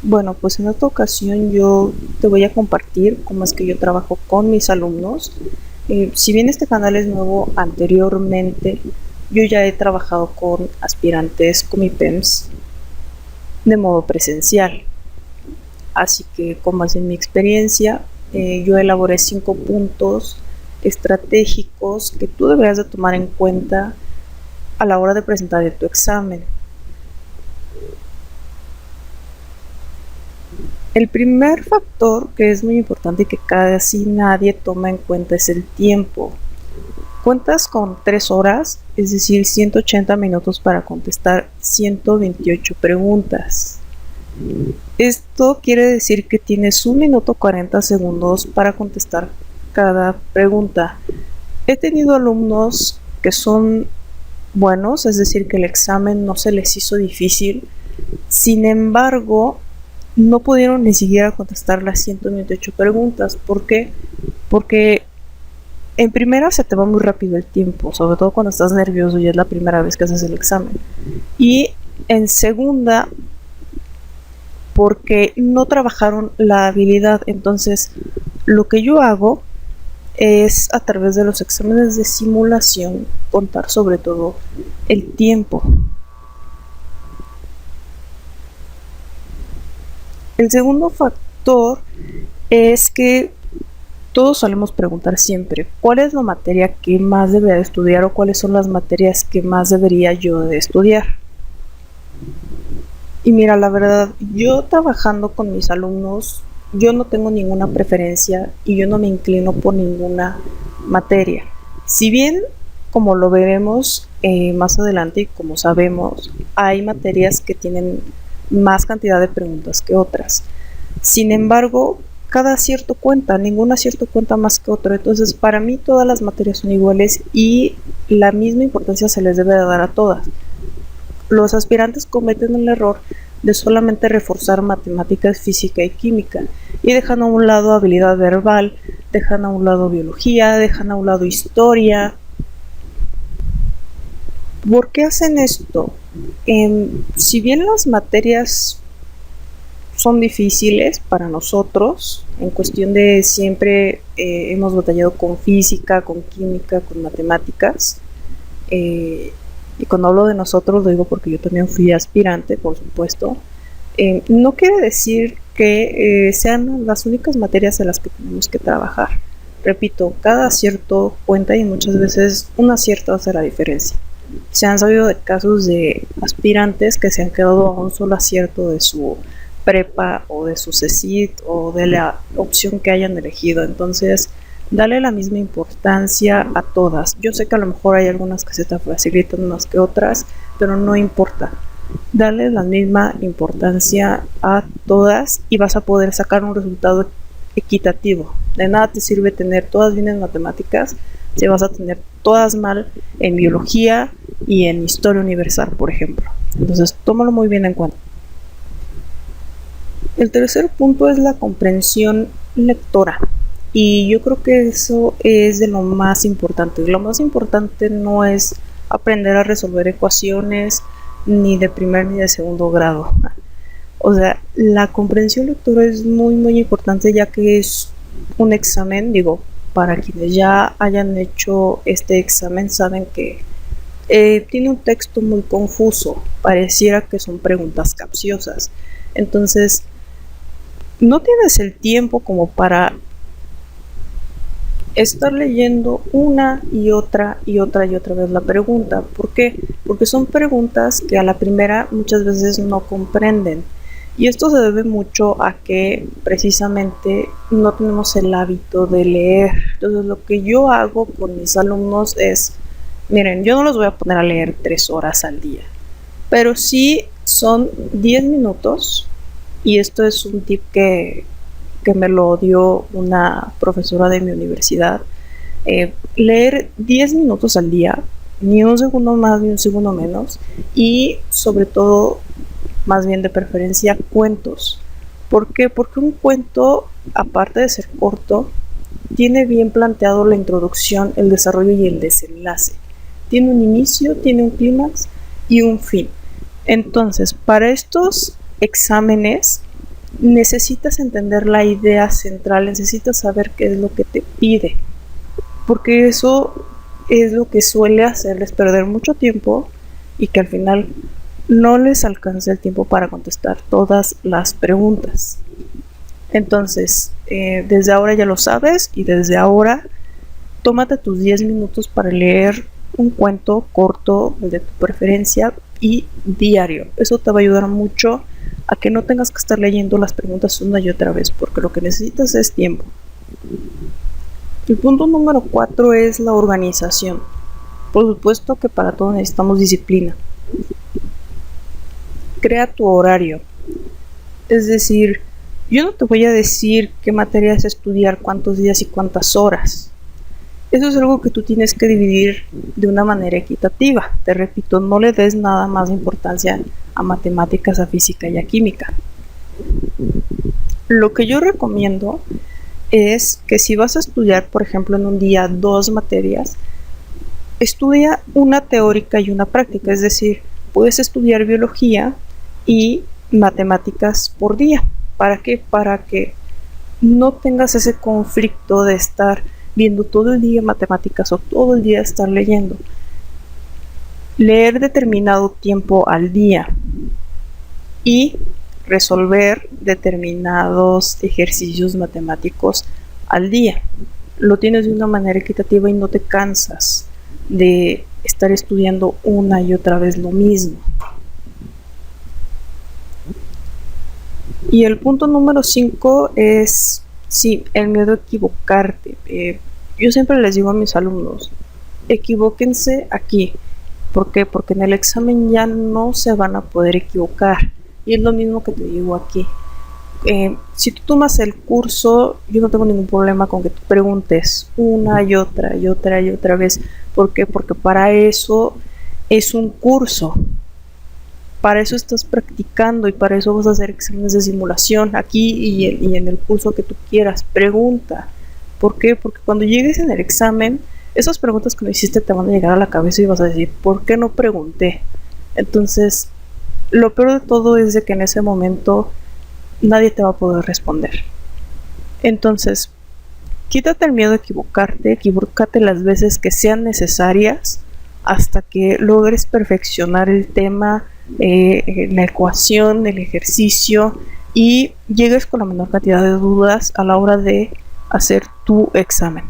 Bueno, pues en esta ocasión yo te voy a compartir cómo es que yo trabajo con mis alumnos. Si bien este canal es nuevo, anteriormente yo ya he trabajado con aspirantes Comipems de modo presencial. Así que, con base en mi experiencia, yo elaboré 5 puntos estratégicos que tú deberías de tomar en cuenta a la hora de presentar tu examen. El primer factor que es muy importante y que casi nadie toma en cuenta es el tiempo. Cuentas con 3 horas, es decir, 180 minutos para contestar 128 preguntas. Esto quiere decir que tienes 1 minuto 40 segundos para contestar cada pregunta. He tenido alumnos que son buenos, es decir, que el examen no se les hizo difícil. Sin embargo, no pudieron ni siquiera contestar las 128 preguntas. ¿Por qué? Porque en primera se te va muy rápido el tiempo, sobre todo cuando estás nervioso y es la primera vez que haces el examen. Y en segunda, porque no trabajaron la habilidad. Entonces, lo que yo hago es, a través de los exámenes de simulación, contar sobre todo el tiempo. El segundo factor es que todos solemos preguntar siempre, ¿cuál es la materia que más debería de estudiar o cuáles son las materias que más debería yo de estudiar? Y mira, la verdad, yo trabajando con mis alumnos, yo no tengo ninguna preferencia y yo no me inclino por ninguna materia. Si bien, como lo veremos más adelante y como sabemos, hay materias que tienen más cantidad de preguntas que otras. Sin embargo, cada acierto cuenta, ningún acierto cuenta más que otro. Entonces, para mí todas las materias son iguales y la misma importancia se les debe de dar a todas. Los aspirantes cometen el error de solamente reforzar matemáticas, física y química y dejan a un lado habilidad verbal, dejan a un lado biología, dejan a un lado historia. ¿Por qué hacen esto? Si bien las materias son difíciles para nosotros, en cuestión de siempre hemos batallado con física, con química, con matemáticas, y cuando hablo de nosotros lo digo porque yo también fui aspirante, por supuesto, no quiere decir que sean las únicas materias en las que tenemos que trabajar. Repito, cada acierto cuenta y muchas veces un acierto hace la diferencia. Se han sabido de casos de aspirantes que se han quedado a un solo acierto de su prepa o de su CECIT o de la opción que hayan elegido. Entonces, dale la misma importancia a todas. Yo sé que a lo mejor hay algunas que se te facilitan más que otras, pero no importa. Dale la misma importancia a todas y vas a poder sacar un resultado equitativo. De nada te sirve tener todas bien en matemáticas si vas a tener todas mal en biología y en historia universal, por ejemplo. Entonces, tómalo muy bien en cuenta. El tercer punto es la comprensión lectora. Y yo creo que eso es de lo más importante. Lo más importante no es aprender a resolver ecuaciones ni de primer ni de segundo grado. O sea, la comprensión lectora es muy muy importante, ya que es un examen, digo, para quienes ya hayan hecho este examen saben que tiene un texto muy confuso, pareciera que son preguntas capciosas. Entonces, no tienes el tiempo como para estar leyendo una y otra y otra y otra vez la pregunta. ¿Por qué? Porque son preguntas que a la primera muchas veces no comprenden. Y esto se debe mucho a que precisamente no tenemos el hábito de leer. Entonces, lo que yo hago con mis alumnos es, miren, yo no los voy a poner a leer 3 horas al día, pero sí son 10 minutos, y esto es un tip que me lo dio una profesora de mi universidad. Leer 10 minutos al día, ni un segundo más ni un segundo menos, y sobre todo, más bien de preferencia, cuentos. ¿Por qué? Porque un cuento, aparte de ser corto, tiene bien planteado la introducción, el desarrollo y el desenlace. Tiene un inicio, tiene un clímax y un fin. Entonces, para estos exámenes necesitas entender la idea central, necesitas saber qué es lo que te pide, porque eso es lo que suele hacerles perder mucho tiempo y que al final no les alcanza el tiempo para contestar todas las preguntas. Entonces, desde ahora ya lo sabes y desde ahora tómate tus 10 minutos para leer un cuento corto de tu preferencia y diario. Eso te va a ayudar mucho a que no tengas que estar leyendo las preguntas una y otra vez, porque lo que necesitas es tiempo. El punto número 4 es la organización. Por supuesto que para todo necesitamos disciplina. Crea tu horario. Es decir, yo no te voy a decir qué materias estudiar, cuántos días y cuántas horas. Eso es algo que tú tienes que dividir de una manera equitativa. Te repito, no le des nada más de importancia a matemáticas, a física y a química. Lo que yo recomiendo es que si vas a estudiar, por ejemplo, en un día 2 materias, estudia una teórica y una práctica. Es decir, puedes estudiar biología y matemáticas por día. ¿Para qué? Para que no tengas ese conflicto de estar viendo todo el día matemáticas o todo el día estar leyendo. Leer determinado tiempo al día y resolver determinados ejercicios matemáticos al día. Lo tienes de una manera equitativa y no te cansas de estar estudiando una y otra vez lo mismo. Y el punto número 5 es, sí, el miedo a equivocarte. Yo siempre les digo a mis alumnos, equivóquense aquí. ¿Por qué? Porque en el examen ya no se van a poder equivocar. Y es lo mismo que te digo aquí. Si tú tomas el curso, yo no tengo ningún problema con que tú preguntes una y otra y otra y otra vez. ¿Por qué? Porque para eso es un curso. Para eso estás practicando y para eso vas a hacer exámenes de simulación aquí y en el curso que tú quieras. Pregunta. ¿Por qué? Porque cuando llegues en el examen, esas preguntas que no hiciste te van a llegar a la cabeza y vas a decir, ¿por qué no pregunté? Entonces, lo peor de todo es de que en ese momento nadie te va a poder responder. Entonces, quítate el miedo a equivocarte, equivócate las veces que sean necesarias hasta que logres perfeccionar el tema, la ecuación, el ejercicio y llegues con la menor cantidad de dudas a la hora de hacer tu examen.